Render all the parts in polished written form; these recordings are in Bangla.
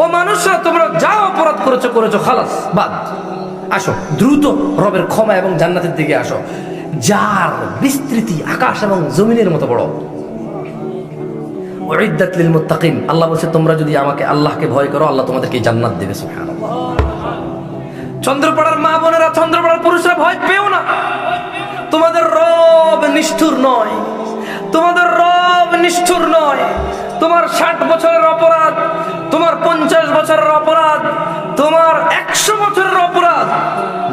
ও মানুষরা, তোমরা যা অপরাধ করেছো করেছো, খালাস, বাদ। আসো দ্রুত রবের ক্ষমা এবং জান্নাতের দিকে আসো, যার বিস্তৃতি আকাশ এবং জমিনের মতো বড়। উইদ্দাত লিল মুত্তাকিন, আল্লাহ বলছে তোমরা যদি আমাকে আল্লাহকে ভয় করো, আল্লাহ তোমাদেরকে জান্নাত দেবে। সুবহানাল্লাহ। চন্দ্রপাড়ার মা বোনেরা, চন্দ্রপাড়ার পুরুষরা, ভয় পেও না। তোমাদের রব নিষ্ঠুর নয়, তোমাদের রব নিষ্ঠুর নয়। তোমার 60 বছরের অপরাধ, তোমার 50 বছরের অপরাধ, তোমার 100 বছরের অপরাধ,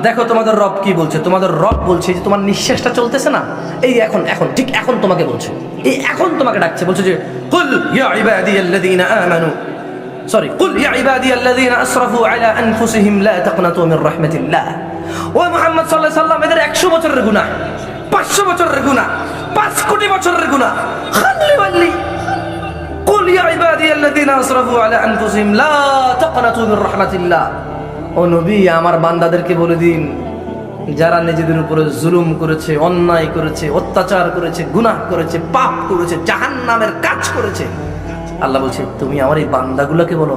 দেখো তোমাদের রব কি বলছে। তোমাদের রব বলছে যে তোমার নিঃশ্বাসটা চলতেছে না, এই এখন এখন ঠিক এখন তোমাকে বলছে, এই এখন তোমাকে ডাকছে, বলছে যে কুল ইয়া ইবাদিয়াল্লাযীনা আমানু, সরি, কুল ইয়া ইবাদিয়াল্লাযীনা আসরাফু আলা আনফুসিহিম লা তাকনাতু মির রাহমাতিল্লাহ। ও মুহাম্মদ সাল্লাল্লাহু আলাইহি সাল্লাম, এদের 100 বছরের গুনাহ, 500 বছরের গুনাহ, 5 কোটি বছরের গুনাহ, খাল্লি ওয়াল্লি, কুল ইয়া ইবাদিয়াল্লাযীনা আসরাফু আলা আনফুসিহিম লা তাকনাতু মির রাহমাতিল্লাহ। ও নবী, আমার বান্দাদেরকে বলে দিন, যারা নিজেদের উপরে জুলুম করেছে, অন্যায় করেছে, অত্যাচার করেছে, গুনাহ করেছে, পাপ করেছে, জাহান্নামের কাজ করেছে, আল্লাহ বলছে তুমি আমার এই বান্দাগুলোকে বলো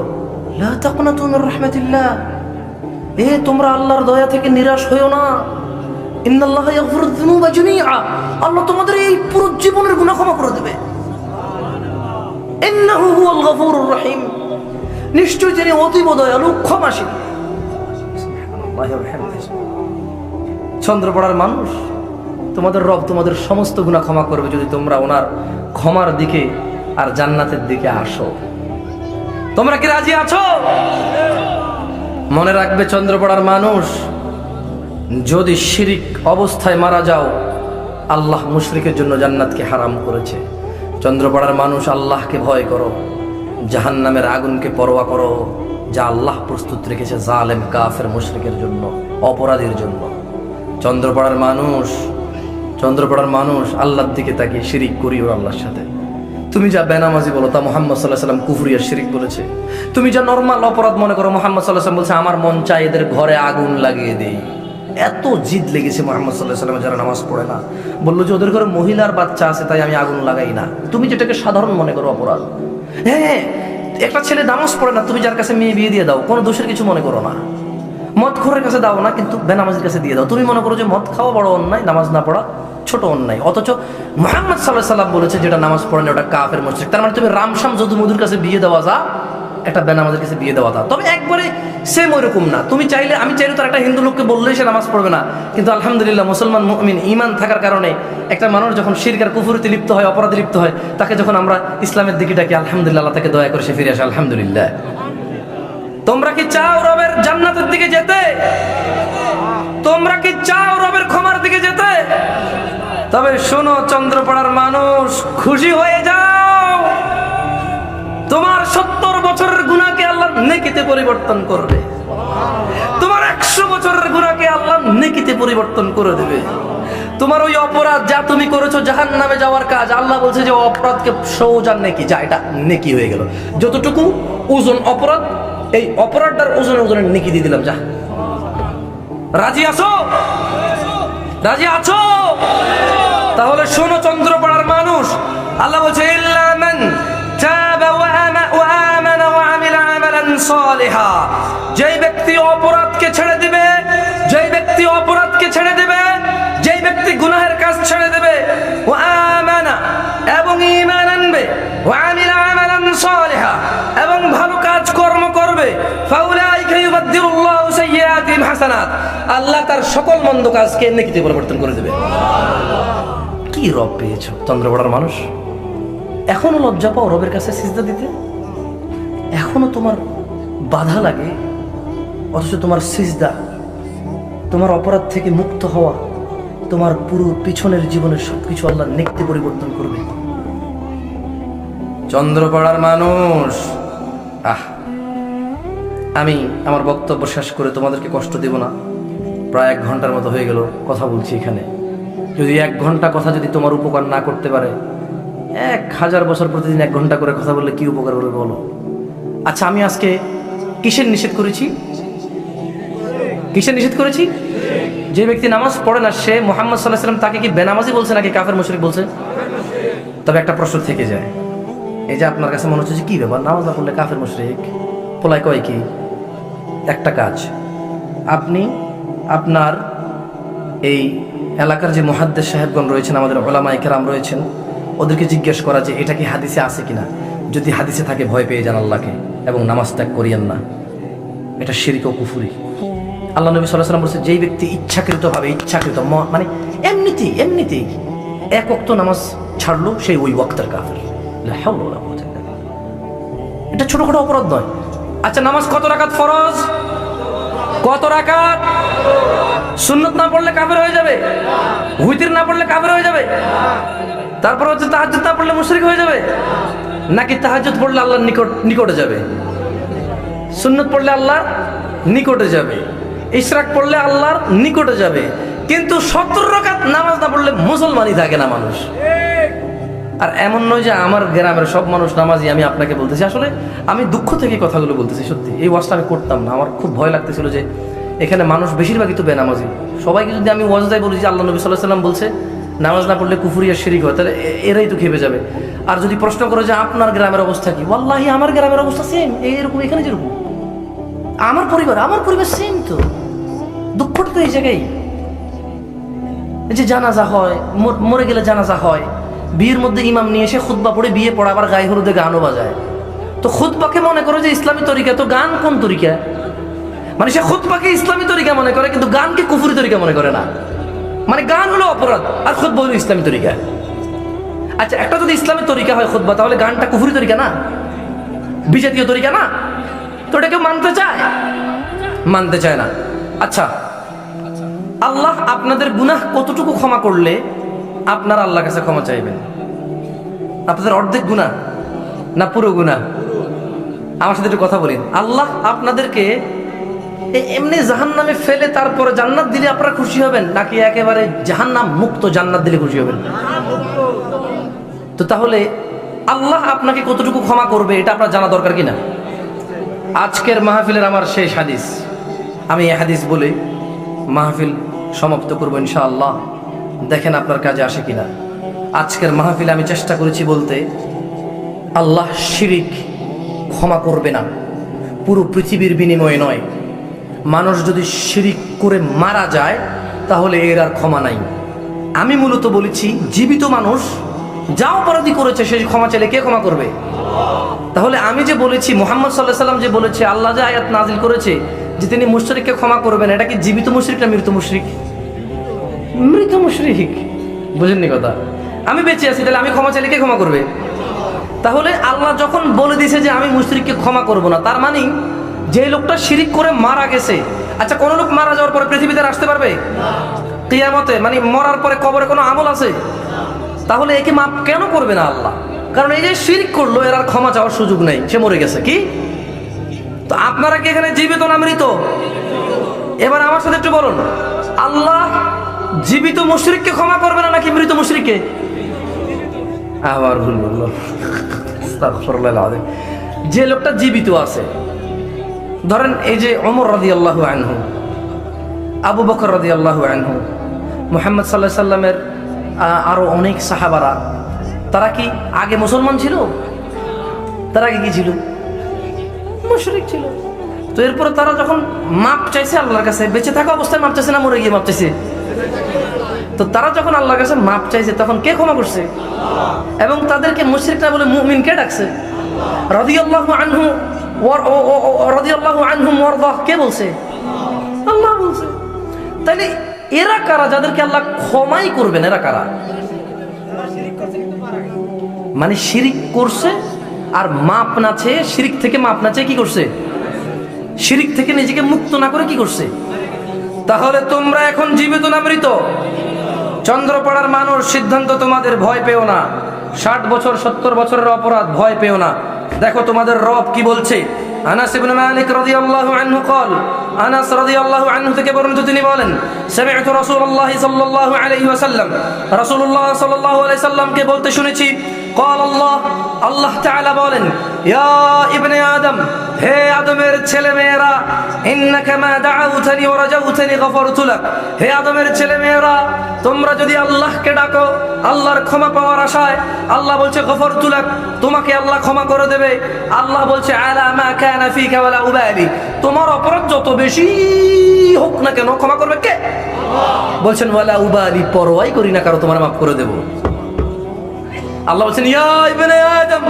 লা তাকনাতু মির রাহমাতিল্লাহ, তোমরা আল্লাহর দয়া থেকে নিরাশ হইও না। ইন্নাল্লাহা ইয়াগফিরুয যুনুবা জামিআ, আল্লাহ তোমাদের এই পুরো জীবনের গুনাহ ক্ষমা করে দেবে। ইন্নাহু হুয়াল গফুরুর রহিম, নিশ্চয় তিনি অতীব দয়ালু, ক্ষমাশীল। চন্দ্রপাড়ার মানুষ, তোমাদের রব তোমাদের সমস্ত গুনাহ ক্ষমা করবে যদি তোমরা ওনার ক্ষমার দিকে আর জান্নাতের দিকে আসো। তোমরা কি রাজি আছো? মনে রাখবে চন্দ্রপাড়ার মানুষ, যদি শিরিক অবস্থায় মারা যাও, আল্লাহ মুশরিকের জন্য জান্নাতকে হারাম করেছে। চন্দ্রপাড়ার মানুষ, আল্লাহকে ভয় করো, জাহান্নামের আগুনকে পরোয়া করো, যা আল্লাহ প্রস্তুত রেখেছে জালেম কাফের মুশরিকের জন্য, অপরাধীর জন্য। চন্দ্রপাড়ার মানুষ আল্লাহর দিকে তাকিয়ে শিরিক করিও আল্লাহর সাথে। তুমি যা বেনামাজি বলো তা মুহাম্মদ সাল্লাল্লাহু আলাইহি ওয়াসাল্লাম কুফরি আর শিরিক বলেছে। তুমি যা নরমাল অপরাধ মনে করো, মুহাম্মদ সাল্লাল্লাহু আলাইহি ওয়াসাল্লাম বলছে আমার মন চায় এদের ঘরে আগুন লাগিয়ে দেই। এত জিদ লেগেছে মুহাম্মদ সাল্লাল্লাহু আলাইহি ওয়াসাল্লাম, যারা নামাজ পড়ে না, বললো যে ওদের ঘরে মহিলার বাচ্চা আছে তাই আমি আগুন লাগাই না। তুমি যেটাকে সাধারণ মনে করো অপরাধ, হ্যাঁ, একটা ছেলে নামাজ পড়ে না, তুমি যার কাছে মেয়ে বিয়ে দিয়ে দাও, কোনো দোষের কিছু মনে করো না। মদখোরের কাছে দাও না, কিন্তু বেনামাজির কাছে দিয়ে দাও, তুমি মনে করো যে মদ খাওয়া বড় অন্যায়, নামাজ না পড়া ছোট অন্যায়। অথচ মুহাম্মদ সাল্লাল্লাহু আলাইহি ওয়াসাল্লাম বলেছে যেটা নামাজ পড়ে না ওটা কাফের মুশরিক। তার মানে তুমি রামশাম যদুমধুর কাছে বিয়ে দেওয়া যা, একটা বেনামাজের কাছে বিয়ে দেওয়া তা, তবে একবারে সেম ওইরকম না। তুমি চাইলে, আমি চাইলে তো একটা হিন্দু লোককে বললেই সে নামাজ পড়বে না, কিন্তু আলহামদুলিল্লাহ মুসলমান মুমিন ঈমান থাকার কারণে একটা মানুষ যখন শিরক আর কুফরিতে লিপ্ত হয়, অপরাধে লিপ্ত হয়, তাকে যখন আমরা ইসলামের দিকে ডাকি, আলহামদুলিল্লাহ আল্লাহ তাকে দয়া করে সে ফিরে আসে, আলহামদুলিল্লাহ। তোমরা কি চাও রবের জান্নাতের দিকে যেতে? তোমরা কি চাও রবের ক্ষমার দিকে যেতে? তবে শোনো চন্দ্রপাড়ার মানুষ, খুশি হয়ে যাও, তোমার 70 বছরের গুনাহকে আল্লাহ নেকিতে পরিবর্তন করবে। তোমার 100 বছরের গুনাহকে আল্লাহ নেকিতে পরিবর্তন করে দেবে। তোমার ওই অপরাধ যা তুমি করেছো জাহান্নামে যাওয়ার কাজ, আল্লাহ বলছে যে অপরাধকে সোজা নেকি, যা এটা নেকি হয়ে গেল। যতটুকু ওজন অপরাধ, এই অপরাধটার ওজনের নেকি দিয়ে দিলাম, যা। রাজি আছো? রাজি আছো? তাহলে শোনো চন্দ্রপাড়ার মানুষ, আল্লাহ বলছে ইল্লা মান তাবা ওয়া আমানা ওয়া আমিলা আমালান সালিহা, যেই ব্যক্তি অপরাধকে ছেড়ে দিবে, যেই ব্যক্তি অপরাধকে ছেড়ে দিবে, যেই ব্যক্তি গুনাহের কাজ ছেড়ে দেবে, ওয়া আমানা, এবং ঈমান আনবে, ওয়া আমিলা আমালান সালিহা, এবং ভালো কাজ কর্ম করবে, ফাউলাইকা ইউবাদদিলুল্লাহু সাইয়্যাতিহিম হাসানাত, আল্লাহ তার সকল মন্দ কাজকে নেকিতে পরিবর্তন করে দেবে। কি রব পেয়েছো চন্দ্রপাড়ার মানুষ? এখনো লজ্জা পাও রবের কাছে সিজদা দিতে? এখনো তোমার বাধা লাগে? অথচ তোমার সিজদা, তোমার অপরাধ থেকে মুক্ত হওয়া, তোমার পুরো পিছনের জীবনের সবকিছু আল্লাহ নেকিতে পরিবর্তন করবে। চন্দ্রপাড়ার মানুষ, আমি আমার বক্তব্য শেষ করে তোমাদেরকে কষ্ট দেব না। প্রায় 1 ঘন্টার মতো হয়ে গেল কথা বলছি এখানে। যদি 1 ঘন্টা কথা যদি তোমার উপকার না করতে পারে, 1000 বছর প্রতিদিন 1 ঘন্টা করে কথা বললে কি উপকার করবে বলো? আচ্ছা, আমি আজকে কিসের নিষেধ করেছি? কিসের নিষেধ করেছি? যে ব্যক্তি নামাজ পড়ে না, সে মুহাম্মদ সাল্লাল্লাহু আলাইহি ওয়াসাল্লাম তাকে কি বেনামাজি বলছে নাকি কাফের মুশরিক বলছে? তবে একটা প্রশ্ন থেকে যায়, এই যে আপনার কাছে মনে হচ্ছে যে কি ব্যাপার, নামাজ না পড়লে কাফের মুশরিক, পোলায় কয় কি একটা কাজ, আপনি আপনার এই এলাকার যে মুহাদ্দিস সাহেবগণ রয়েছেন, আমাদের উলামায়ে কেরাম রয়েছেন, ওদেরকে জিজ্ঞেস করা যে এটা কি হাদিসে আছে কিনা, যদি হাদিসে থাকে ভয় পেয়ে যান আল্লাহকে এবং নামাজ ত্যাগ করিয়েন না, এটা শিরক ও কুফরি। আল্লাহ নবী সাল্লাল্লাহু আলাইহি ওয়াসাল্লাম বলেছে, যেই ব্যক্তি ইচ্ছাকৃতভাবে মানে এমনিতেই এক ওয়াক্ত নামাজ ছাড়লো, সেই ওই ওয়াক্তের কাফের। লা হাওলা ওয়ালা কুওয়াতা ইল্লা বিল্লাহ। এটা ছোটখাটো অপরাধ নয়। আচ্ছা, নামাজ কত রাকাত ফরজ? কত রাকাত? সুন্নত না পড়লে কাফের হয়ে যাবে? উইতির না পড়লে কাফের হয়ে যাবে? তারপর হচ্ছে তাহাজ্জুদ না পড়লে মুশরিক হয়ে যাবে? নাকি তাহাজ্জুদ পড়লে আল্লাহর নিকটে যাবে, সুন্নত পড়লে আল্লাহর নিকটে যাবে, ইশরাক পড়লে আল্লাহর নিকটে যাবে, কিন্তু 70 রাকাত নামাজ না পড়লে মুসলমানই থাকে না মানুষ। আর এমন নয় যে আমার গ্রামের সব মানুষ নামাজি। আমি আপনাকে বলতেছি, আসলে আমি দুঃখ থেকে কথাগুলো বলতেছি। সত্যি এই ওয়াজটা আমি করতাম না, আমার খুব ভয় লাগতেছিল যে এখানে মানুষ বেশিরভাগই তো বেনামাজি। সবাইকে যদি আমি ওয়াজদায় বলি যে আল্লাহ নবী সাল্লাল্লাহু আলাইহি ওয়াসাল্লাম বলছে নামাজ না পড়লে কুফরি আর শিরক হয়, তাহলে এরাই তো খেপে যাবে। আর যদি প্রশ্ন করো যে আপনার গ্রামের অবস্থা কি, ওয়াল্লাহি আমার গ্রামের অবস্থা সেম, এইরকম এখানে যেরকম আমার পরিবার সেম। তো দুঃখটা তো এই জায়গায় যে জানাজা হয়, মরে গেলে জানাজা হয়, বিয়ের মধ্যে ইমাম নিয়ে এসে খুতবা পড়ে বিয়ে পড়া, আবার গায়ে হলুদে গানও বাজায়। তো খুতবাকে মনে করো যে ইসলামী তরিকা, তো গান কোন তরিকা? মানে সে খুতবাকে ইসলামী তরিকা মনে করে, কিন্তু গানকে কুফরি তরিকা মনে করে না। মানে গান হলো অপরাধ আর খুতবা হলো ইসলামী তরিকা। আচ্ছা, একটা যদি ইসলামী তরিকা হয় খুতবা, তাহলে গানটা কুফরি তরিকা না, বিজাতীয় তরিকা না? তো এটা কেউ মানতে চায় না। আচ্ছা, আল্লাহ আপনাদের গুনাহ কতটুকু ক্ষমা করলে আপনারা আল্লাহর কাছে ক্ষমা চাইবেন? আপনাদের অর্ধেক গুনাহ না পুরো গুনাহ? আমার সাথে একটু কথা বলেন। আল্লাহ আপনাদেরকে এমনি জাহান্নামে ফেলে তারপরে জান্নাত দিলে আপনারা খুশি হবেন, নাকি একেবারে জাহান্নাম মুক্ত জান্নাত দিলে খুশি হবেন? তো তাহলে আল্লাহ আপনাকে কতটুকু ক্ষমা করবে এটা আপনার জানা দরকার কিনা? আজকের মাহফিলের আমার শেষ হাদিস, আমি এই হাদিস বলে মাহফিল সমাপ্ত করবো ইনশাআল্লাহ। দেখেন আপনার কাজে আসে কিনা। আজকের মাহফিলে আমি চেষ্টা করেছি বলতে, আল্লাহ শিরিক ক্ষমা করবে না, পুরো পৃথিবীর বিনিময়ে নয়। মানুষ যদি শিরিক করে মারা যায় তাহলে এর আর ক্ষমা নাই। আমি মূলত বলেছি জীবিত মানুষ যা অপরাধী করেছে সে ক্ষমা চাইলে কে ক্ষমা করবে? তাহলে আমি যে বলেছি মুহাম্মদ সাল্লাল্লাহু আলাইহি ওয়াসাল্লাম যে বলেছে, আল্লাহ যে আয়াত নাজিল করেছে যে তিনি মুশরিককে ক্ষমা করবেন, এটা কি জীবিত মুশরিক না মৃত মুশরিক? মৃত মুশরিক। বুঝেননি কথা? আমি বেঁচে আছি, তাহলে আমি ক্ষমা চাইলে কে ক্ষমা করবে? তাহলে আল্লাহ যখন বলে দিয়েছে যে আমি মুশরিককে ক্ষমা করব না, তার মানে যে লোকটা শিরিক করে মারা গেছে, আচ্ছা কোন লোক মারা যাওয়ার পরে পৃথিবীতে আসতে পারবে কিয়ামতে? মানে মরার পরে কবরে কোনো আমল আছে? তাহলে একে মাফ কেন করবে না আল্লাহ? কারণ এই যে শিরক করলো, এর আর ক্ষমা চাওয়ার সুযোগ নেই, সে মরে গেছে। কি তো আপনারা কি এখানে জীবিত না মৃত? এবার আমার সাথে একটু বলুন, আল্লাহ জীবিত মুশরিককে ক্ষমা করবে না নাকি মৃত মুশরিককে? আবার ভুল বললাম, আস্তাগফিরুল্লাহ আলাযীম। যে লোকটা জীবিত আছে, ধরেন এই যে ওমর রাদিয়াল্লাহু আনহু, আবু বকর রাদিয়াল্লাহু আনহু, মুহাম্মদ সাল্লাল্লাহু আলাইহি সাল্লামের আরো অনেক সাহাবারা, তারা কি আগে মুসলমান ছিল? তারা আগে কি ছিল? মুশরিক ছিল। তো এরপরে তারা যখন মাপ চাইছে আল্লাহর কাছে, বেঁচে থাকা অবস্থায় মাপ চাইছে না মরে গিয়ে মাপ চাইছে? তো তারা যখন আল্লাহর কাছে মাপ চাইছে তখন কে ক্ষমা করছে? এবং তাদেরকে মুশরিক না বলে মুমিন কে ডাকছে? রাদিয়াল্লাহু আনহু রাদিয়াল্লাহু আনহুম ওয়ারদাহ কে বলছে? আল্লাহ বলছে। তাইলে এরা কারা যাদেরকে আল্লাহ ক্ষমাই করবেন? এরা কারা? মানে শিরিক করছে আর মাপ না চেয়ে, শিরিক থেকে মাপ না চেয়ে কি করছে? শিরিক থেকে নিজেকে মুক্ত না করে কি করছে? তাহলে তোমরা এখন জীবিত না মৃত? চন্দ্রপাড়ার মানুষ, সিদ্ধান্ত তোমাদের, ভয় পেও না। 60 বছর 70 বছরের অপরাধ, ভয় পেও না। দেখো তোমাদের রব কি বলছে। আনাস ইবনে মালিক রাদিয়াল্লাহু আনহু قال, আনাস রাদিয়াল্লাহু আনহু থেকে বর্ণিত, তিনি বলেন, সামি'তু রাসূলুল্লাহ সাল্লাল্লাহু আলাইহি ওয়াসাল্লাম, রাসূলুল্লাহ সাল্লাল্লাহু আলাইহি সাল্লামকে বলতে শুনেছি, قال আল্লাহ তাআলা বলেন, ইয়া ইবনে আদম, হে আদমের ছেলে মেয়েরা, ইন্নাকা মা দাআউতানি ওয়া রাজাউতানি গফারতু লাক, হে আদমের ছেলে মেয়েরা, তোমরা যদি আল্লাহকে ডাকো আল্লাহর ক্ষমা পাওয়ার আশায়, আল্লাহ বলছে গফারতু লাক, তোমাকে আল্লাহ ক্ষমা করে দেবে। আল্লাহ বলছে আলা মা কানা ফিকা ওয়ালা উবালি, তোমার অপরাধ যত বেশি হোক না কেন ক্ষমা করবে কে? আল্লাহ। বলছেন ওয়ালা উবালি, পরোয়াই করি না কারো, তোমার মাফ করে দেব। আল্লাহ বলছেন ইয়া ইবনে আদম,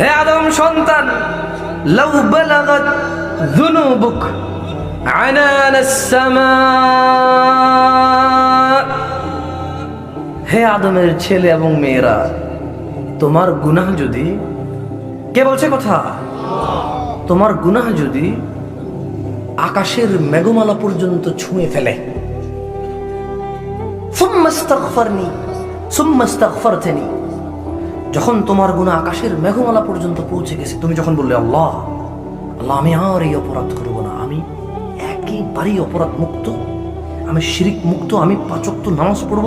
হে আদম সন্তান, লাউ বালাগাত যুনুবুক আনানাস সামা, হে আদমের ছেলে এবং মেয়েরা, তোমার গুনাহ যদি, কে বলছে কথা? তোমার গুনাহ যদি আকাশের মেঘমালা পর্যন্ত ছুঁয়ে ফেলে, সুম্মা ইস্তাগফারনি সুম্মা ইস্তাগফারতানি, যখন তোমার গুনাহ আকাশের মেঘমালা পর্যন্ত পৌঁছে গেছে, তুমি যখন বললে আল্লাহ আল্লাহ আমি আর এই অপরাধ করব না, আমি একেবারেই অপরাধ মুক্ত, আমি শিরিক মুক্ত, আমি 5 ওয়াক্ত নামাজ পড়ব,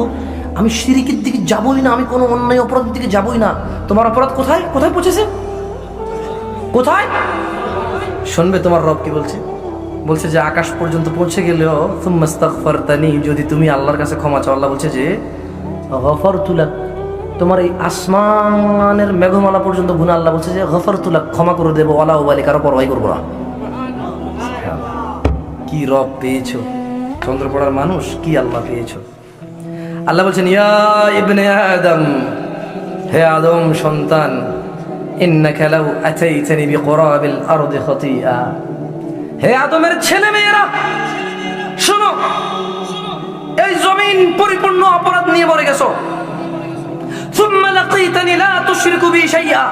আমি শিরিকের দিকে যাবই না, আমি কোনো অন্যায় অপরাধের দিকে যাবই না, তোমার অপরাধ কোথায় কোথায় পৌঁছেছে? কোথায়? শুনবে তোমার রব কি বলছে? বলছে যে আকাশ পর্যন্ত পৌঁছে গেলেও সুম্মা ইস্তাগফারতানি, যদি তুমি আল্লাহর কাছে ক্ষমা চাও, আল্লাহ বলছে যে গফারতু লাক, তোমার এই আসমানের মেঘমালা পর্যন্ত গুনাহ, আল্লাহ বলছে যে গফারতু লাক, ক্ষমা করে দেবো, ওয়ালা উবালি, কারো পরোয়াই করবো না। কি রব পেয়েছো চন্দ্রপড়ার মানুষ, কি আল্লাহ পেয়েছো। আল্লাহ বলছেন ইয়া ইবনে আদম, হে আদম সন্তান, ইন্নাকা লাউ আতাইতানি বিকুরাবিল আরদি খাতিয়া, হে আদমের ছেলে মেয়েরা শোনো, এই জমিন পরিপূর্ণ অপরাধ নিয়ে ভরে গেছো, সুম্মা লাকিতানি লা তুশরিকু বি শাইআ,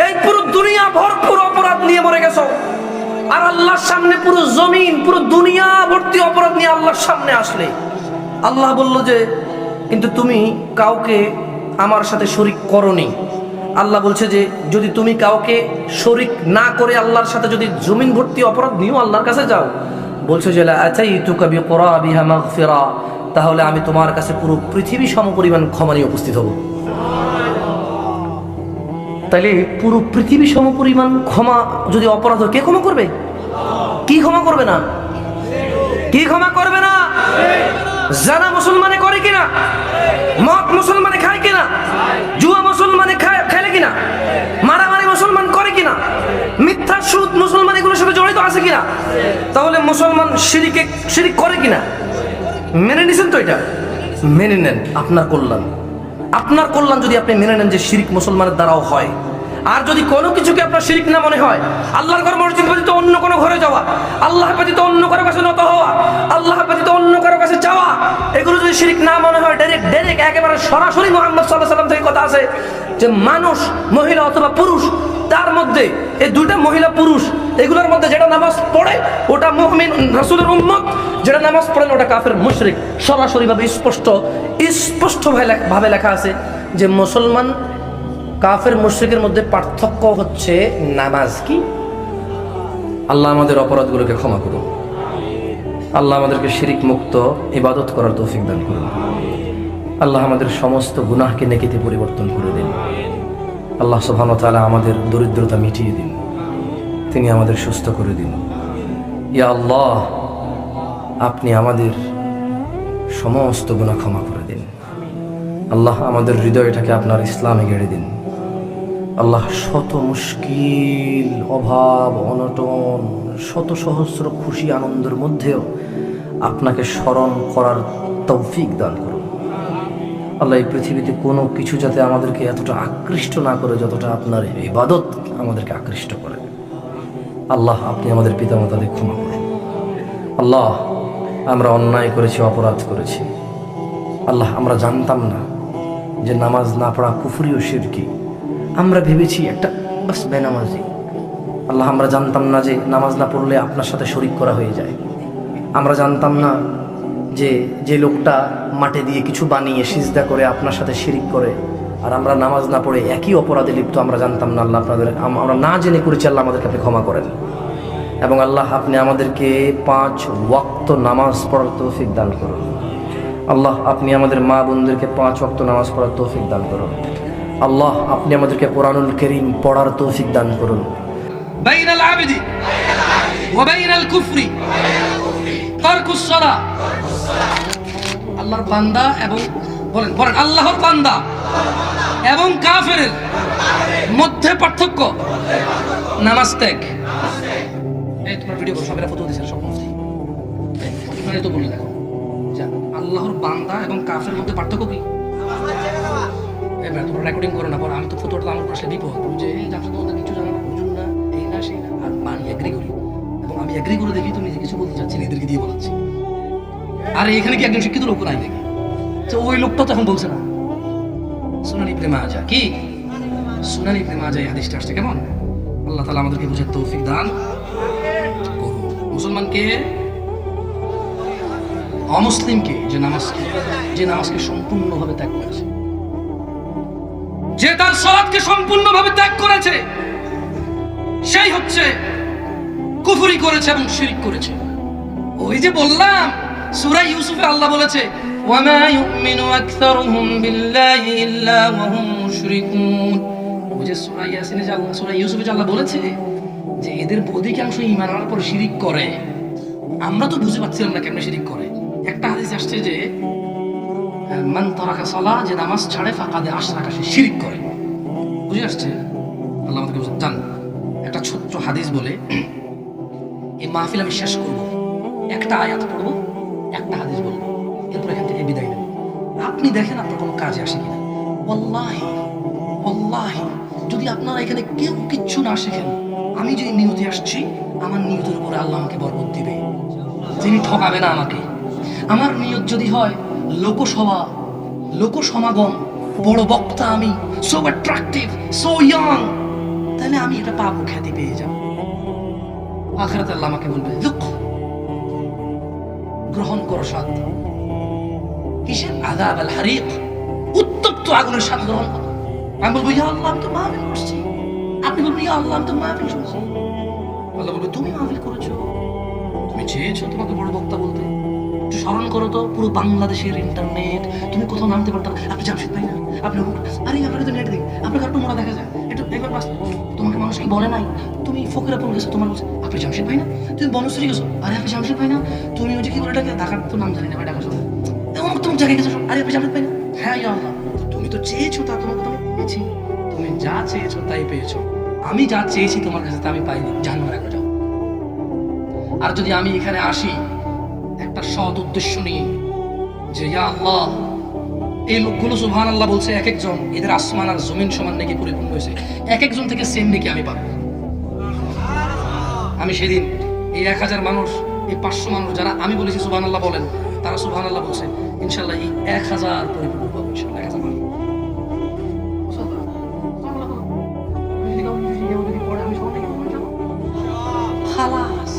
এই পুরো দুনিয়া ভরপুর অপরাধ নিয়ে ভরে গেছো, আর আল্লাহর সামনে পুরো জমিন পুরো দুনিয়া ভর্তি অপরাধ নিয়ে আল্লাহর সামনে আসলে, আল্লাহ বলল যে কিন্তু তুমি কাউকে আমার সাথে শরীক করোনি। আল্লাহ বলছে যে যদি তুমি কাউকে শরীক না করে আল্লাহর সাথে যদি জমিন ভর্তি অপরাধ নিয়েও আল্লাহর কাছে যাও, বলছে যে লা আতাইতুকা বিকুরাবিহা মাগফিরা, তাহলে আমি তোমার কাছে পুরো পৃথিবী সমপরিমাণ ক্ষমা নিয়ে উপস্থিত হব। তাহলে পুরো পৃথিবী সমপরিমাণ ক্ষমা যদি অপরাধ হয়, কে ক্ষমা করবে? কি ক্ষমা করবে না? কি ক্ষমা করবে না? জানা মুসলমানে করে কিনা? মদ মুসলমানে খায় কিনা? জুয়া মুসলমানে খেলে কিনা? মারামারি মুসলমান করে কিনা? মিথ্যা সুদ মুসলমান এগুলোর সাথে জড়িত আছে কিনা? তাহলে মুসলমান শিরিক করে কিনা? মেনে নিছেন তো? এটা মেনে নেন, আপনার কল্যাণ। আপনার কল্যাণ যদি আপনি মেনে নেন যে শিরিক মুসলমানের দ্বারাও হয়। আর যদি কোনো কিছুকে আপনার শিরিক না মনে হয়, আল্লাহর ঘর মসজিদ ব্যতীত অন্য কোনো ঘরে যাওয়া, আল্লাহ ব্যতীত অন্য কারো কাছে নত হওয়া, আল্লাহ ব্যতীত অন্য কারো কাছে যাওয়া, এগুলো যদি শিরিক না মনে হয়, ডাইরেক্ট একেবারে সরাসরি মুহাম্মদ সাল্লাল্লাহু আলাইহি ওয়াসাল্লাম থেকে কথা আছে যে মানুষ, মহিলা অথবা পুরুষ, তার মধ্যে এই দুইটা মহিলা পুরুষ এগুলোর মধ্যে যেটা নামাজ পড়ে ওটা মুমিন রাসূলের উম্মত, যেটা নামাজ পড়ে না ওটা কাফের মুশরিক। সরাসরি ভাবে স্পষ্ট ভাবে লেখা আছে যে মুসলমান কাফের মুশরিকের মধ্যে পার্থক্য হচ্ছে নামাজ। কি? আল্লাহ আমাদের অপরাধগুলোকে ক্ষমা করুন, আল্লাহ আমাদেরকে শিরিক মুক্ত ইবাদত করার তৌফিক দান করুন, আল্লাহ আমাদের সমস্ত গুনাহকে নেকিতে পরিবর্তন করে দিন, আল্লাহ সুবহানাহু ওয়া তাআলা আমাদের দরিদ্রতা মিটিয়ে দিন, তিনি আমাদের সুস্থ করে দিন। ইয়া আল্লাহ, আপনি আমাদের সমস্ত গুনাহ ক্ষমা করে দিন। আল্লাহ আমাদের হৃদয়টাকে আপনার ইসলামে গেড়ে দিন। আল্লাহ শত মুশকিল, অভাব, অনটন, শত সহস্র খুশি আনন্দের মধ্যেও আপনাকে স্মরণ করার তৌফিক দান করুন। আল্লাহ এই পৃথিবীতে কোনো কিছু যাতে আমাদেরকে এতটা আকৃষ্ট না করে যতটা আপনার ইবাদত আমাদেরকে আকৃষ্ট করে। আল্লাহ আপনি আমাদের পিতামাতাদের ক্ষমা করুন। আল্লাহ আমরা অন্যায় করেছি, অপরাধ করেছি। আল্লাহ আমরা জানতাম না যে নামাজ না পড়া কুফরি ও শিরকি, আমরা ভেবেছি একটা বাস বেনামাজি। আল্লাহ আমরা জানতাম না যে নামাজ না পড়লে আপনার সাথে শরীক করা হয়ে যায়। আমরা জানতাম না যে লোকটা মাটি দিয়ে কিছু বানিয়ে সিজদা করে আপনার সাথে শিরিক করে, আর আমরা নামাজ না পড়ে একই অপরাধে লিপ্ত। আমরা জানতাম না। আল্লাহ আপনাদের, আমরা না জেনে করেছি, আল্লাহ আমাদেরকে আপনি ক্ষমা করেন। এবং আল্লাহ আপনি আমাদেরকে 5 ওয়াক্ত নামাজ পড়ার তৌফিক দান করুন। আল্লাহ আপনি আমাদের মা বোনদেরকে 5 ওয়াক্ত নামাজ পড়ার তৌফিক দান করুন। আল্লাহ আপনি আমাদেরকে কোরআনুল কারীম পড়ার তৌফিক দান করুন। বাইনাল আবিদি ওয়া বাইনাল কুফরি তারকুস সালাহ। আল্লাহর বান্দা এবং বলেন বলেন আল্লাহর বান্দা এবং কাফেরের মধ্যে পার্থক্য নামাজ ত্যাগ। এই তোমার ভিডিও করো, সবাই ফটো দিছে সব মুফতি মানে তো বলে দেখো যে আল্লাহর বান্দা এবং কাফেরের মধ্যে পার্থক্য কি? এবার তোমরা রেকর্ডিং করো না, পর আমি তো ফটোটা আমার আসলে বিপদ যে এই জানছো তোমাদের কিছু জানো না, বুঝুন না, এই না সেই না, আর আমি এগ্রি করি এবং আমি এগ্রি করে দেখি তুমি যে কিছু বলতে চাচ্ছি এদেরকে দিয়ে বলাচ্ছি। আর এখানে কি একজন শিক্ষিত লোক নাই দেখি, তো ওই লোকটা তো এখন বলছে না। সুনান ইবনে মাজাহ, কি সুনান ইবনে মাজাহ এই হাদিসটা আসছে কেমন? আল্লাহ তাআলা আমাদেরকে বুঝার তৌফিক দান করুন। মুসলমানকে অমুসলিমকে যে নামাজকে সম্পূর্ণভাবে ত্যাগ করেছে, যে তার সালাতকে সম্পূর্ণভাবে ত্যাগ করেছে, সেই হচ্ছে কুফরি করেছে এবং শিরক করেছে। ওই যে বললাম সূরা ইউসুফে আল্লাহ বলেছে ওয়ামা ইউমিনু আকসারুহুম বিল্লাহি ইল্লা ওয়া হুম মুশরিকুন। ওই যে সূরা ইয়াসিনে যে আল্লাহ সূরা ইউসুফে যে আল্লাহ বলেছে যে এদের অধিকাংশ ঈমান আনার পর শিরক করে। আমরা তো বুঝতে পারছিলাম না কেমনে শিরক করে। একটা হাদিস আসছে যে মান তারাকা সালাহ, যে নামাজ ছাড়ে ফাকাদে আশরাকা, সে শিরক করে। বুঝে আসছে? আল্লাহ আমাদেরকে বুঝান। জান একটা ছোট্ট হাদিস বলে এই মাহফিল আমি শেষ করব, একটা আয়াত পড়বো, একটা হাদিস বলবো, এরপর এখান থেকে বিদায় নেব। আপনি দেখেন আপনার কোনো কাজে আসে কিনা। ওয়াল্লাহি ওয়াল্লাহি যদি আপনারা এখানে কেউ কিচ্ছু না শেখেন, আমি যে নিয়তে আসছি আমার নিয়তের উপরে আল্লাহ আমাকে বরকত দিবে, যিনি ঠকাবে না আমাকে। আমার নিয়ত যদি হয় লোকসমাগম, বড় বক্তা আমি, সো অ্যাট্রাকটিভ, সো ইয়াং, তাহলে আমি এটা পাবো, খ্যাতি পেয়ে যাব। আখিরাতে আল্লাহ আমাকে বলবে লুক, গ্রহণ করো স্বাদ। কিসের? আযাব আল হারিক, উত্তপ্ত আগুনের স্বাদ গ্রহণ করো। আমি বলবো ইয়া আল্লাহ আমি তো মাহফিল করছি। আপনি বলবেন ইয়া আল্লাহ আমি তো মাহফিল করছি। আল্লাহ বলবে তুমি মাহফিল করেছো, তুমি চেয়েছো তোমাকে বড় বক্তা বলতে। একটু স্মরণ করো তো পুরো বাংলাদেশের ইন্টারনেট, তুমি কোথাও নামতে পারতাম, আপনি জামশেদ ভাই না, আপনি আরে আপনাকে তো নেট দেখি আপনাকে একটু মোড়া দেখা যায়, একটু একবার বাস তোমাকে মানুষ কি বলে নাই তুমি ফকিরাপুর গেছো, তোমার বলছে আপনি জামশেদ ভাই না, তুমি বনশ্রী গেছো, আরে আপনি জামশেদ ভাই না, তুমি ওই যে কি বলে ডাকে, ঢাকার তো নাম জানি না ভাই, ঢাকা শহরে অমুক তোমার জায়গায় গেছো, আরে আপনি জামশেদ ভাই না। হ্যাঁ ইয়া আল্লাহ, তুমি তো চেয়েছো তা তোমাকে তো আমি পেয়েছি, তুমি যা চেয়েছো তাই পেয়েছো। আমি যা চেয়েছি তোমার কাছে তা আমি পাইনি, জাহান্নামে রাখো যাও। আর যদি আমি এখানে আসি একটা সৎ উদ্দেশ্য নিয়ে যে ইয়া আল্লাহ এই লোকগুলো সুবহানাল্লাহ বলছে, এক একজন এদের আসমান আর জমিন সমান নাকি পরিপূর্ণ হয়েছে, এক একজন থেকে সেম নাকি আমি পাবো। আমি সেদিন এই 1000 মানুষ, এই 500 মানুষ যারা আমি বলেছি সুবহানাল্লাহ বলেন, তারা সুবহানাল্লাহ বলছে, ইনশাআল্লাহ এই 1000 পরিপূর্ণ পাবো ইনশাআল্লাহ। 1000 মানুষ খালাস,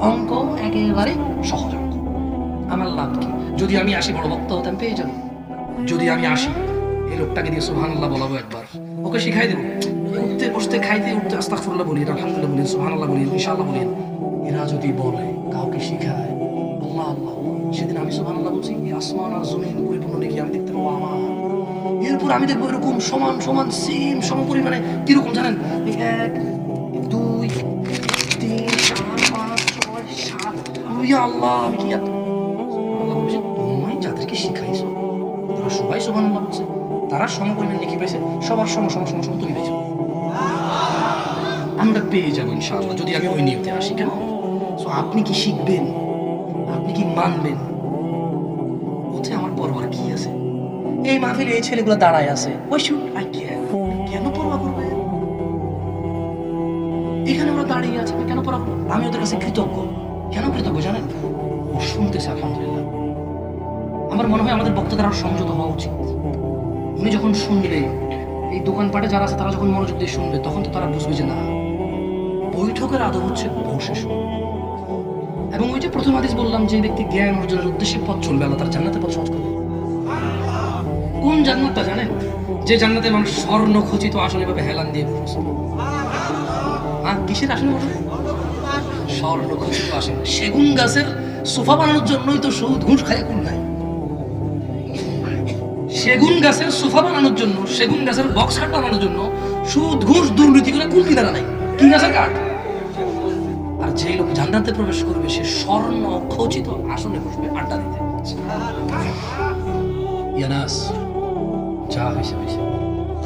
অঙ্ক একেবারে সহজ অঙ্ক। আমার লাভ কি? যদি আমি আসি বড় বক্তা হতাম, পেয়ে যাবো। যদি আমি আসি এই লোকটাকে দিয়ে সুবহানাল্লাহ বলাবো, একবার ওকে শিখাই দেবো, উঠতে বসতে খাইতে উঠতে আস্তাগফিরুল্লাহ বলি, আলহামদুলিল্লাহ বলি, সুবহানাল্লাহ বলি, ইনশাআল্লাহ বলি। এরা যদি বলে কাউকে শিখায় আল্লাহ আল্লাহ, সেদিন আমি সুবহানাল্লাহ বলছি এই আসমান আর জমিন পরিপূর্ণ নাকি আমি দেখতে পাবো আমার। এরপর আমি দেখবো এরকম সমান সমান সেম সমপরিমাণে, কিরকম জানেন, 1 2 3 4 5 6 7, ইয়া আল্লাহ আমি কি এত আল্লাহ বলছে তুমি যাদেরকে শিখাইছো তারা সবাই সুবহানাল্লাহ বলছে, তারা সমপরিমাণ লিখে পেয়েছে, সবার সম তুমি পেয়েছো। আমরা পেয়ে যাবো ইনশাআল্লাহ যদি আমি ওই নিয়তে আসি। কেন? সো আপনি কি শিখবেন, আপনি কি মানবেন, ওতে আমার পরোয়া কি আছে? এই মাহফিলে এই ছেলেগুলো দাঁড়ায় আছে, ওই শুট আই কেন পরোয়া করবে? এখানে ওরা দাঁড়িয়ে আছে, কেন পরোয়া করবো? আমি ওদের কাছে কৃতজ্ঞ। কেন কৃতজ্ঞ জানেন? ও শুনতেছে আলহামদুলিল্লাহ। আমার মনে হয় আমাদের বক্তাদের আরো সংযত হওয়া উচিত। উনি যখন শুনবে, এই দোকানপাটে যারা আছে তারা যখন মনোযোগ দিয়ে শুনবে, তখন তো তারা বুঝবে যে না, বৈঠকের আদব হচ্ছে বসে শুন। এবং ওই যে প্রথম হাদিস বললাম, যে ব্যক্তি জ্ঞান অর্জনের উদ্দেশ্যে পথ চলবে, আল্লাহ তার জান্নাতের পথ সহজ করবে। কোন জান্নাতটা জানেন? যে জান্নাতে মানুষ স্বর্ণ খচিত আসনে ভাবে হেলান দিয়ে বসে। হ্যাঁ, কিসের আসনে বসে? স্বর্ণ খচিত আসন। সেগুন গাছের সোফা বানানোর জন্যই তো সুদ ঘুষ খায় কোন নাই। সেগুন গাছের সোফা বানানোর জন্য, সেগুন গাছের বক্স খাট বানানোর জন্য সুদ ঘুষ দুর্নীতি করে কুল কিনারা নাই। কি গাছের কাঠ? যেই লোক জান্নাতে প্রবেশ করবে সে স্বর্ণ খচিত আসনে বসবে আড্ডা দিতে। ইয়ানাস যা হয়েছে হয়েছে,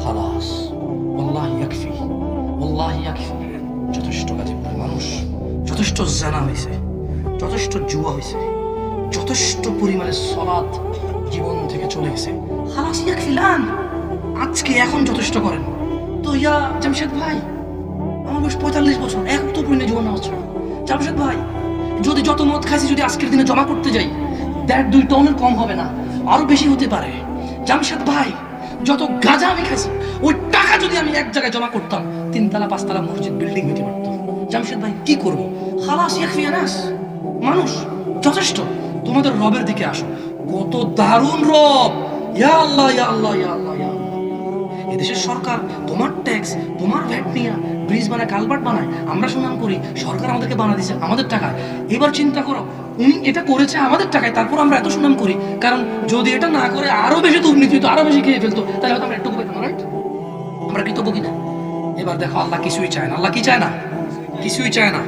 খালাস, ওয়াল্লাহি ইয়াকফি, ওয়াল্লাহি ইয়াকফি। যথেষ্ট গাজীপুরের মানুষ, যথেষ্ট জানা হয়েছে, যথেষ্ট জুয়া হয়েছে, যথেষ্ট পরিমাণে সলাৎ জীবন থেকে চলে গেছে। খালাস ইয়াকফি লান, আজকে এখন যথেষ্ট করেন। তো ইয়া জামশেদ ভাই, আমার বয়স 45 বছর, এক তো পরিণে জীবন নামাজ ছাড়া। জামশেদ ভাই, যদি যত মদ খাইছি যদি আজকের দিনে জমা করতে যাই, 1.5-2 টনের কম হবে না, আরো বেশি হতে পারে। জামশেদ ভাই, যত গাঁজা আমি খাইছি ওই টাকা যদি আমি এক জায়গায় জমা করতাম 3 তলা 5 তলা মসজিদ বিল্ডিং হইতে পারত। জামশেদ ভাই কি করবো? খালাস ইয়াকফি ইয়ানাস, মানুষ যথেষ্ট। তোমাদের রবের দিকে আসো, কত দারুণ রব। ইয়া আল্লাহ, ইয়া আল্লাহ, ইয়া আল্লাহ, ইয়া আল্লাহ। এদেশের সরকার তোমার ট্যাক্স, তোমার ভ্যাট নিয়ে ব্রিজ বানায়, কালভার্ট বানায়, আমরা সুনাম করি। সরকার আমাদেরকে বানা দিছে আমাদের টাকায়। এবার চিন্তা করো, উনি এটা করেছে আমাদের টাকায়, তারপর আমরা এত সুনাম করি। কারণ যদি এটা না করে আরো বেশি দুর্নীতি হতো, আরো বেশি খেয়ে ফেলতো, তাহলে হয়তো আমরা একটু পেতাম, রাইট? আমরা কৃতজ্ঞ কিনা? এবার দেখো, আল্লাহ কিছুই চায় না। আল্লাহ কি চায় না? কিছুই চায় না।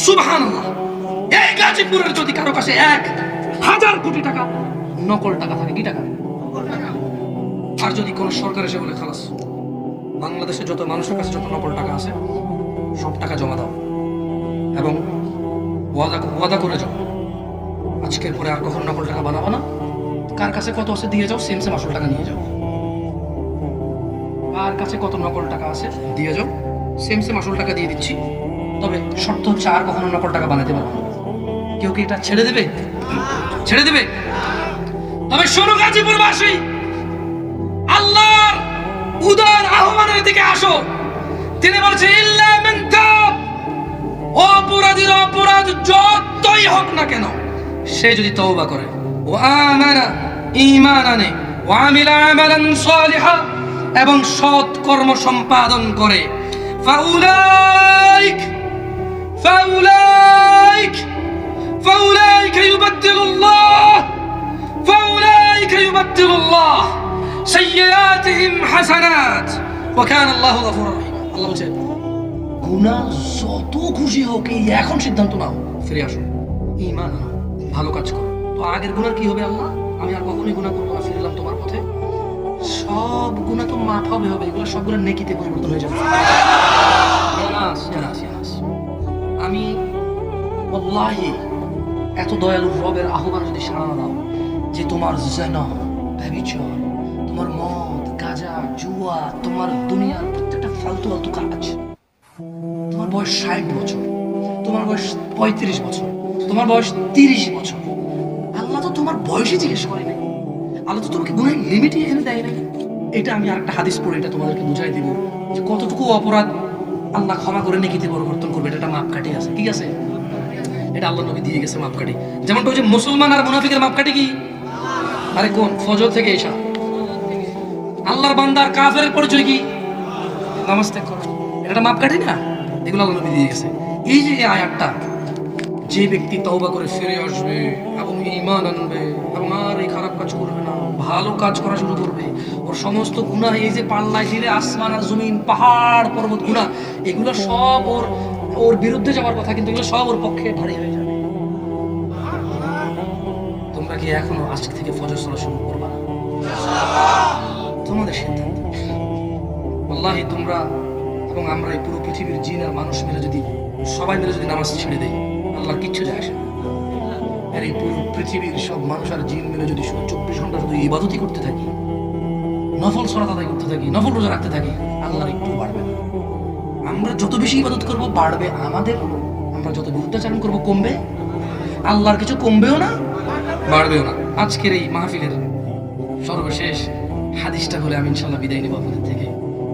সুবহানাল্লাহ। এই গাজীপুরের যদি কারো কাছে 1,000 কোটি টাকা নকল টাকা থাকে, কি টাকা? আর যদি কোন সরকার এসে বলে, খালাস, বাংলাদেশের যত মানুষের কাছে যত নকল টাকা আছে সব টাকা জমা দাও এবং ওয়াদা করে যাও আজকের পরে আর কখন নকল টাকা বানাবো না, কার কাছে কত আছে দিয়ে যাও, সেম সেম আসল টাকা নিয়ে যাও। কার কাছে কত নকল টাকা আছে দিয়ে যাও, সেম সেম আসল টাকা দিয়ে দিচ্ছি, তবে শর্ত হচ্ছে আর কখনো নকল টাকা বানাতে পারবো না। কেউ কি এটা ছেড়ে দেবে? ছেড়ে দেবে? তবে শোনো গাজীপুরবাসী, আল্লাহর উদার আহ্বানের দিকে আসো। তিনি বলছেন, ইল্লা মান তাব, অপরাধীর অপরাধ যতই হোক না কেন, সে যদি তওবা করে, ওয়া আমানা, ঈমান আনে, ওয়া আমিলা আমালান সালিহা, এবং সৎ কর্ম সম্পাদন করে, ফাউলাইক ফাউলাইক ফাউলাইক ইউবাদদিলুল্লাহ ফাউলাইক ইউবাদদিলুল্লাহ সাইয়্যাতিহিম হাসানাত ওয়া কানা আল্লাহু গফুরুর রহিম। আল্লাহ বলছে, গুনাহ যত খুশি হোক, এই এখন সিদ্ধান্ত নাও, ফিরে আসো, ঈমান আনো, ভালো কাজ করো। তো আগের গুনাহ কি হবে? আল্লাহ, আমি আর কখনোই গুনাহ করবো না, ফিরলাম তোমার পথে। সব গুনাহ তো মাফ হবে, এগুলো সবগুলো নেকিতে পরিবর্তন হয়ে যাবে। আমি ওয়াল্লাহি এত দয়ালু রবের আহ্বান যদি সাড়া না দাও, যে তোমার জিনা, ব্যভিচার, তোমার মদ, গাঁজা, জুয়া, তোমার দুনিয়ার প্রত্যেকটা ফালতু ফালতু কাজ, তোমার বয়স 60 বছর, তোমার বয়স 35 বছর, তোমার বয়স 30 বছর, আল্লাহ তো তোমার বয়সই জিজ্ঞেস করে নাই। আল্লাহ তো তোমাকে গুনাহের লিমিটই এনে দেয় নাই। এটা আমি আরেকটা হাদিস পড়ে এটা তোমাদেরকে বুঝাই দিব যে কতটুকু অপরাধ আল্লাহ ক্ষমা করে নেকিতে পরিবর্তন করবে। এটা মাপকাঠি আছে, কি আছে? এটা আল্লাহ নবী দিয়ে গেছে মাপকাঠি। যেমনটা ওই যে মুসলমান আর মুনাফিকের মাপকাঠি কি? আরে কোন? ফজর থেকে এসা। আল্লাহর বান্দার কাফেরের পরিচয় কি? নামাজ ত্যাগ করা। এটা মাপকাঠি না? এগুলো আল্লাহ নবী দিয়ে গেছে। এই যে এই আয়াতটা, যে ব্যক্তি তওবা করে ফিরে আসবে এবং ঈমান আনবে এবং আর এই খারাপ কাজ করবে না, ভালো কাজ করা শুরু করবে, ওর সমস্ত গুনাহ, এই যে পাল্লায় দিলে আসমান আর জমিন, পাহাড় পর্বত গুনাহ, এগুলো সব ওর বিরুদ্ধে যাওয়ার কথা, কিন্তু এগুলো সব ওর পক্ষে ভারী হয়ে যাবে। তোমরা কি এখনো আজকে থেকে ফজর সালাত শুরু করবা না? তোমাদের সিদ্ধান্ত। আল্লাহি তোমরা এবং আমরা এই পুরো পৃথিবীর জিন আর মানুষ মিলে যদি সবাই মিলে যদি নামাজ ছেড়ে দেয়, আল্লাহর কিচ্ছু যায় আসে না। আর এই পুরো পৃথিবীর সব মানুষ আর জিন মিলে যদি 24 ঘন্টা শুধু ইবাদতই করতে থাকি, নফল সালাত আদায় করতে থাকি, নফল রোজা রাখতে থাকি, আল্লাহর একটু বাড়বে না। আমরা যত বেশি ইবাদত করবো বাড়বে আমাদের, আমরা যত বিরুদ্ধাচরণ করবো কমবে। আল্লাহর কিছু কমবেও না, বাড়বেও না। আজকের এই মাহফিলের সর্বশেষ হাদিসটা হলে আমি ইনশাল্লাহ বিদায় নেব আপনাদের থেকে।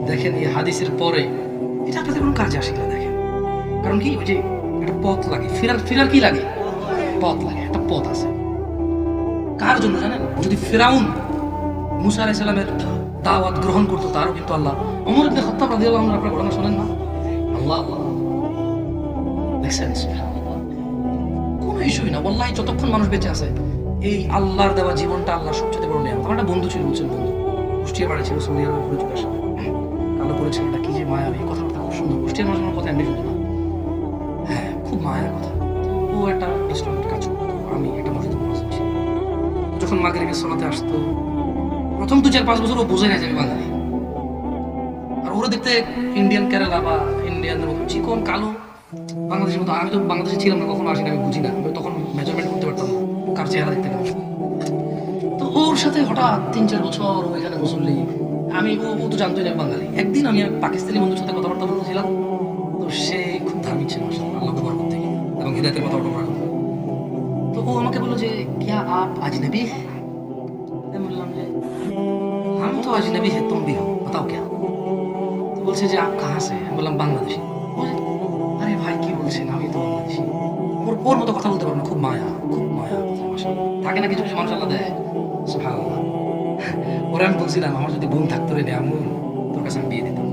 দেখেন, এই হাদিসের পরে এটা আপনাদের কোনো কাজে আসে না। দেখেন, কারণ কি, ওই যে একটা পথ লাগে, ফেরার কি লাগে? পথ লাগে, একটা পথ আছে। কার জন্য জানেন? যদি ফিরাউন মুসা আলাইহিস সালামের দাওয়াত গ্রহণ করতো, তারও কিন্তু আল্লাহ, ওমর ইবনে খাত্তাব রাদিয়াল্লাহু আনহু, আপনারা ঘটনা শোনেন না? আল্লাহ আল্লাহ, দেখছেন, কোনো ইস্যুই না। ওয়াল্লাহি যতক্ষণ মানুষ বেঁচে আছে, এই আল্লাহর দেওয়া জীবনটা আল্লাহর সবচেয়ে বড় নিয়ামত। আমার একটা বন্ধু ছিল, বলছেন, বন্ধু কুষ্টিয়া বাড়ি ছিল, সৌদি আরবে ঘুরে চলে আসে, কালো করে ছেলেটা, কি যে মায়াবী, কথাবার্তা খুব সুন্দর। কুষ্টিয়ার মানুষের কথা এমনি শুনতো না। হ্যাঁ, খুব মায়ের কথা। ও একটা রেস্টুরেন্ট কাজ করতো, আমি একটা মসজিদে মুয়াজ্জিন ছিলাম। যখন মাগরিবের সালাতে আসতো, প্রথম 2-4-5 বছর ও বোঝে না যে আমি বাঙালি। আর ওরা দেখতে ইন্ডিয়ান কেরালা বা ইন্ডিয়ানদের মতো চিকন কালো, বাংলাদেশের মতো। আমি তো বাংলাদেশে ছিলাম না, কখনো আসিনি, আমি বুঝি না, আমি তখন মেজারমেন্ট করতে পারতাম না কার চেহারা দেখতে কেমন। তো ওর সাথে হঠাৎ 3-4 বছর ওইখানে মুসল্লি, আমি ও তো জানতোই না আমি বাঙালি। একদিন আমি এক পাকিস্তানি বন্ধুর সাথে কথাবার্তা বলতেছিলাম, তো সে খুব ধার্মিক ছিল মাশাআল্লাহ, আল্লাহকে বরকত থেকে এবং হিদায়াতের কথা ওটা রাখুন। তো ও আমাকে বললো যে क्या आप अजनबी हैं? मैं বললাম যে हम तो अजनबी है, तुम भी हो, बताओ क्या? তো বলছে যে आप कहाँ से? আমি বললাম বাংলাদেশি। বলে আরে ভাই কি বলছেন, আমি তো বাংলাদেশি। ওর মতো কথা বলতে পারবো না, খুব মায়া মাশাআল্লাহ। থাকে না কিছু কিছু মানুষ আল্লাহ দেয়, সুবহানাল্লাহ। ওরা আমি বলছিলাম আমার যদি বোন থাকতো রে এমন, তোর কাছে আমি বিয়ে দিতাম।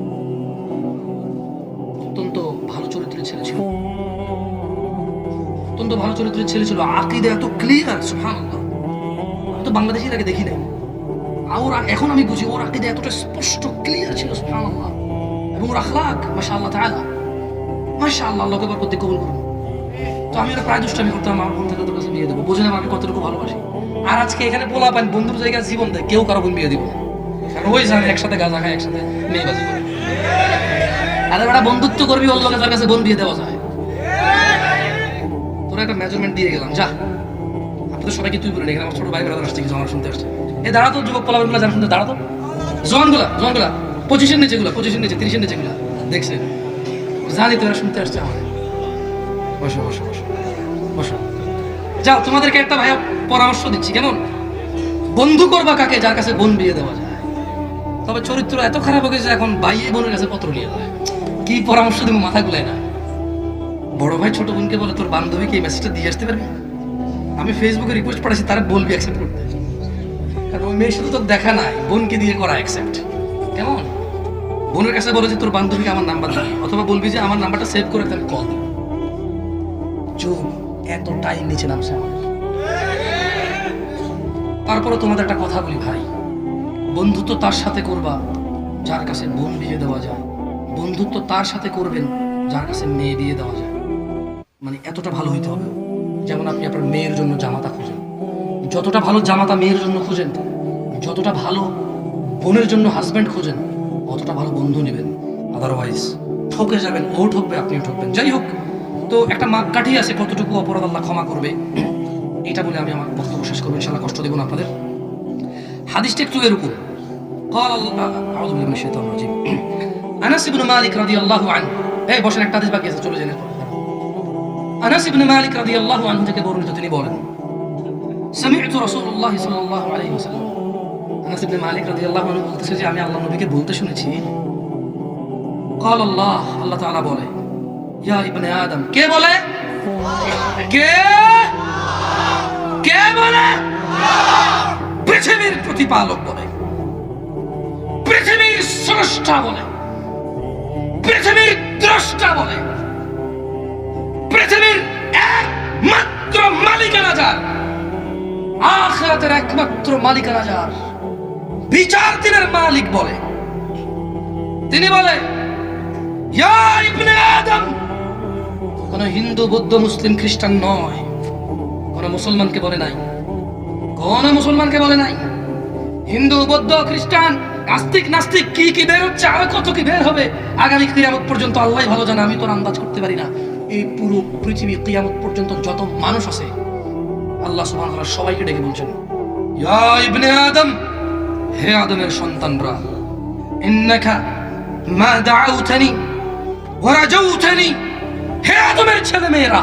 অত্যন্ত ভালো চরিত্রের ছেলে ছিল, অত্যন্ত ভালো চরিত্রের ছেলে ছিল, আকীদা এত ক্লিয়ার, সুবহানাল্লাহ। আমি তো বাংলাদেশির আগে দেখি নাই, আর এখন আমি বুঝি ওর আকীদা এতটা স্পষ্ট ক্লিয়ার ছিল, সুবহানাল্লাহ। এবং ওর আখলাক মাশাআল্লাহ তাআলা, মাশাআল্লাহ, আল্লাহকে বরকত দিয়ে কবুল করুন। তো আমি ওরা প্রায় দুষ্টামি করতাম, আমার বোন থেকে তোর কাছে বিয়ে দেবো, বুঝলাম আমি কতটুকু ভালোবাসি। আর আজকে এখানে পোলা পান বন্ধুর জায়গায় জীবন দেয়, কেউ কারো বোন বিয়ে দিব না, কারণ ওই জানে একসাথে গাঁজা খায়, একসাথে মেয়েবাজি করে। আরে বেটা বন্ধুত্ব করবি ওর লোকের কাছে বোন বিয়ে দেওয়া যায়। তোরা একটা মেজারমেন্ট দিয়ে গেলাম, যা। আপনাদের সবাইকে তুই বলে এখানে আমার ছোট ভাই ব্রাদার আসছে, কিছু আমার শুনতে আসছে। এই দাঁড়া তো যুবক পোলাপানগুলো যারা শুনতে, দাঁড়া তো। জোয়ানগুলা 25-এর নিচে গুলা, 25-এর নিচে, 30-এর নিচে গুলা দেখছেন, জানি তোরা শুনতে আসছে আমাদের। বসো বসো বসো বসো। যাও, তোমাদেরকে একটা ভাইয়া পরামর্শ দিচ্ছি, কেমন? বন্ধু করবা কাকে? যার কাছে বোন বিয়ে দেওয়া যায়। তবে চরিত্র এত খারাপ হয়ে গেছে এখন ভাই বোনের কাছে পত্র নিয়ে যায়। কি পরামর্শ দেবো মাথা গুলাই না। বড় ভাই ছোট বোনকে বলে তোর বান্ধবীকে এই মেসেজটা দিয়ে আসতে পারবি? আমি ফেসবুকে রিকোয়েস্ট পাঠাচ্ছি, তারা বলবি অ্যাকসেপ্ট করতে, কারণ ওই মেয়ের সাথে তোর দেখা নাই, বোনকে দিয়ে করা অ্যাকসেপ্ট। কেমন? বোনের কাছে বলে যে তোর বান্ধবীকে আমার নাম্বার দিবি, অথবা বলবি যে আমার নাম্বারটা সেভ করে আমি কল দিই। যুগ এত টাইম নিচে নামছে আমাদের। তারপরে তোমাদের একটা কথা বলি ভাই, বন্ধুত্ব তার সাথে করবা যার কাছে বোন বিয়ে দেওয়া যায়, বন্ধুত্ব তার সাথে করবেন যার কাছে মেয়ে বিয়ে দেওয়া যায়। মানে এতটা ভালো হইতে হবে। যেমন আপনি আপনার মেয়ের জন্য জামাতা খুঁজেন, যতটা ভালো জামাতা মেয়ের জন্য খুঁজেন, যতটা ভালো বোনের জন্য হাজব্যান্ড খুঁজেন, অতটা ভালো বন্ধু নেবেন। আদারওয়াইজ ঠকে যাবেন, ও ঠকবে, আপনিও ঠকবেন। যাই হোক, তো একটা মাপকাঠি আছে কতটুকু অপরাধ আল্লাহ ক্ষমা করবে, এটা বলে আমি আমার বক্তব্য শেষ করবো, ইনশাআল্লাহ কষ্ট দেব না আপনাদের। হাদিসটা একটু এরকম, قال اعوذ بالله من الشيطان الرجيم انس بن مالك رضي الله عنه। এই বসেন, একটা হাদিস বাকি আছে, চলে যান। আনাস ইবনে মালিক রাদিয়াল্লাহু আনহু থেকে বর্ণিত, তিনি বলেন সামি'তু রাসূলুল্লাহ সাল্লাল্লাহু আলাইহি ওয়াসাল্লাম। আনাস ইবনে মালিক রাদিয়াল্লাহু আনহু বলতেছে যে আমি আল্লাহর নবীকে বলতে শুনেছি, قال الله, আল্লাহ তাআলা বলে, ইয়া ইবনে আদম। কে বলে? কে কে বলে? পৃথিবীর প্রতিপালক বলে, পৃথিবীর স্রষ্টা বলে, পৃথিবীর দ্রষ্টা বলে, পৃথিবীর একমাত্র মালিকানা যার, আখিরাতের একমাত্র মালিকানা যার, বিচার দিনের মালিক বলে, তিনি বলে ইয়া ইবনে আদম। কোন হিন্দু বৌদ্ধ মুসলিম খ্রিস্টান নয়, কোন মুসলমানকে বলে নাই, কোন মুসলমানকে বলে নাই। হিন্দু বৌদ্ধ খ্রিস্টান আস্তিক নাস্তিক কি কি বের হচ্ছে, আর কত কি বের হবে আগামী কিয়ামত পর্যন্ত আল্লাহই ভালো জানে, আমি তো আন্দাজ করতে পারি না। এই পুরো পৃথিবী কিয়ামত পর্যন্ত যত মানুষ আছে, আল্লাহ সুবহানাহু ওয়া তাআলা সবাইকে ডেকে বলছেন, ইয়া ইবনে আদম, হে আদমের সন্তানরা, ইন্নাকা মা দাউতানি ওয়া রাজাউতানি, হে আদমের ছেলে মেয়েরা,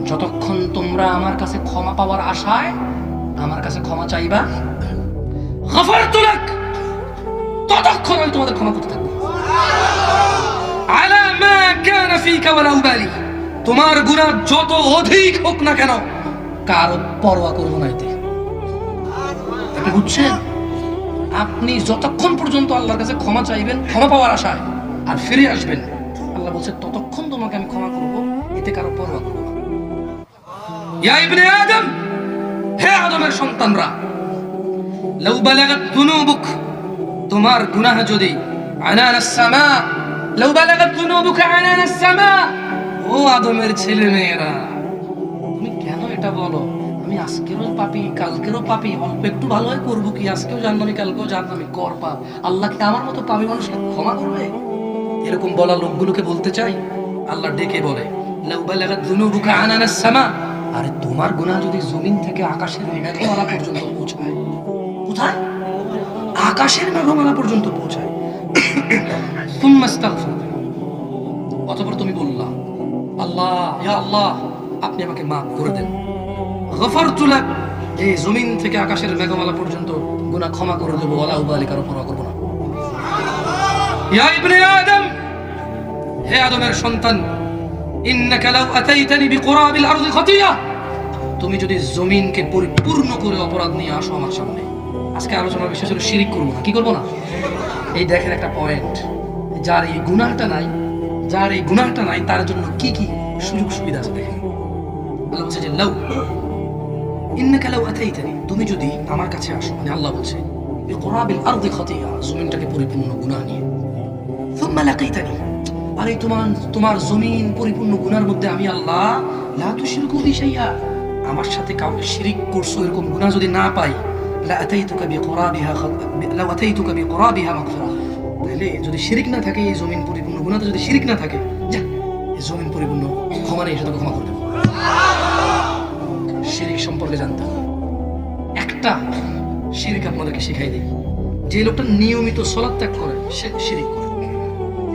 যতক্ষণ তোমরা আমার কাছে ক্ষমা পাওয়ার আশায় আমার কাছে ক্ষমা চাইবা, গফারতু লাক, ততক্ষণ আমি তোমাদের ক্ষমা করতে থাকবো। আলা মা কানা ফিকা ওয়ালা উবালি, তোমার গুনাহ যত অধিক হোক না কেন কারো পরোয়া করব না এতে। আপনি বুঝছেন? আপনি যতক্ষণ পর্যন্ত আল্লাহর কাছে ক্ষমা চাইবেন ক্ষমা পাওয়ার আশায় আর ফিরে আসবেন, আল্লাহ বলছে ততক্ষণ তোমাকে আমি ক্ষমা করব, এতে কারো পরোয়া করব না। ইয়া ইবনে আদম, হে আদমের সন্তানরা, লাউ বালাগাত যুনুবুক, তোমার গুনাহ যদি আনানাস সামা, লাউ বালাগাত যুনুবুকা আনানাস সামা ও আদমের ছেলে মেয়েরা, তুমি কেন এটা বলো? আমি আজকেরও পাপি, কালকেরও পাপি, অল্প একটু ভালো হয় করবো কি, আজকেও জানলামি কালকেও জানলামি, কর পাপ। আল্লাহ কি আমার মতো পাপি মানুষকে ক্ষমা করবে? এরকম বলা লোকগুলোকে বলতে চাই, আল্লাহ ডেকে বলে লাউ বালাগাত যুনুবুকা আনানাস সামা, আরে তোমার গুনাহ যদি জমিন থেকে আকাশের মেঘমালা পর্যন্ত পৌঁছায়, কোথায়? আকাশের মেঘমালা পর্যন্ত পৌঁছায়। সুম্মা আস্তাগফির, অতঃপর তুমি বললা আল্লাহ, ইয়া আল্লাহ, আপনি আমাকে মাফ করে দেন। গফারতু লাক, এই জমিন থেকে আকাশের মেঘমালা পর্যন্ত গুনাহ ক্ষমা করে দেব, ওয়ালা উবালি, কারো পরোয়া করব না। ইয়া ইবনে আদম, হে আদমের সন্তান, ইন্নাকা লাউ আতাইতানি বিকুরাবিল আরদি খাতিয়া, তুমি যদি জমিনকে পরিপূর্ণ করে অপরাধ নিয়ে আসো আমার সামনে। আজকে আলোচনার বিষয় ছিল শিরিক করবো না। কি করবো না? এই দেখেন একটা পয়েন্ট, যার এই গুনাহটা নাই, যার এই গুনাহটা নাই তার জন্য কি কি সুযোগ সুবিধা আছে দেখেন। আল্লাহ বলছে যে লাউ ইন্নাকা লাউ আতাইতানি, তুমি যদি আমার কাছে আসো, মানে আল্লাহ বলছে বিকুরাবিল আরদি খাতিয়া, জমিনটাকে পরিপূর্ণ গুনাহ নিয়ে, সুম্মা লাকাইতানি, আর এই তোমার জমিন পরিপূর্ণ গুনার মধ্যে আমি আল্লাহ লা তুশরিকু বি শাইআ, আমার সাথে কাউকে শিরিক করছো এরকম গুনাহ যদি না পাই, লা আতাইতুকা বিকুরাবিহা লাউ আতাইতুকা বিকুরাবিহা মাগফিরা, তাহলে যদি শিরিক না থাকে, এই জমিন পরিপূর্ণ গুনাহতে যদি শিরিক না থাকে, যা এই জমিন পরিপূর্ণ ক্ষমা নেই, সেটাকে ক্ষমা করে দেব। শিরিক সম্পর্কে জানতে হবে। একটা শিরিক আপনাদেরকে শিখাই দিই, যে লোকটা নিয়মিত সালাত ত্যাগ করে সে শিরিক করে।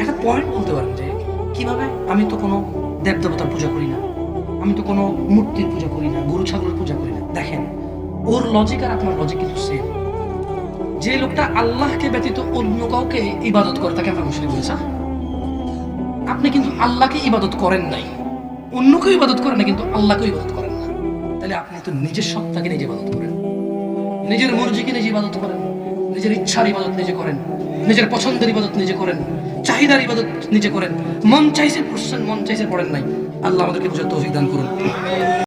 একটা পয়েন্ট বলতে পারেন যে কিভাবে? আমি তো কোনো দেবদেবতার পূজা করি না, আমি তো কোনো মূর্তির পূজা করি না, গরু ছাগলের পূজা করি না। দেখেন, ওর লজিক আর আপনার লজিক কিন্তু সেম। যে লোকটা আল্লাহকে ব্যতীত অন্য কাউকে ইবাদত করে তাকে আমরা মুশরিক বলেছি। আপনি কিন্তু আল্লাহকে ইবাদত করেন নাই, অন্যকেও ইবাদত করেন না, কিন্তু আল্লাহকেও ইবাদত করেন না। তাহলে আপনি তো নিজের সত্তাকে নিজে ইবাদত করেন, নিজের মর্জিকে নিজে ইবাদত করেন, নিজের ইচ্ছার ইবাদত নিজে করেন, নিজের পছন্দের ইবাদত নিজে করেন, চাহিদার ইবাদত নিজে করেন। মন চাইছে পড়ছেন, মন চাইছে পড়েন নাই। আল্লাহ আমাদেরকে বুঝার তৌফিক দান করুন।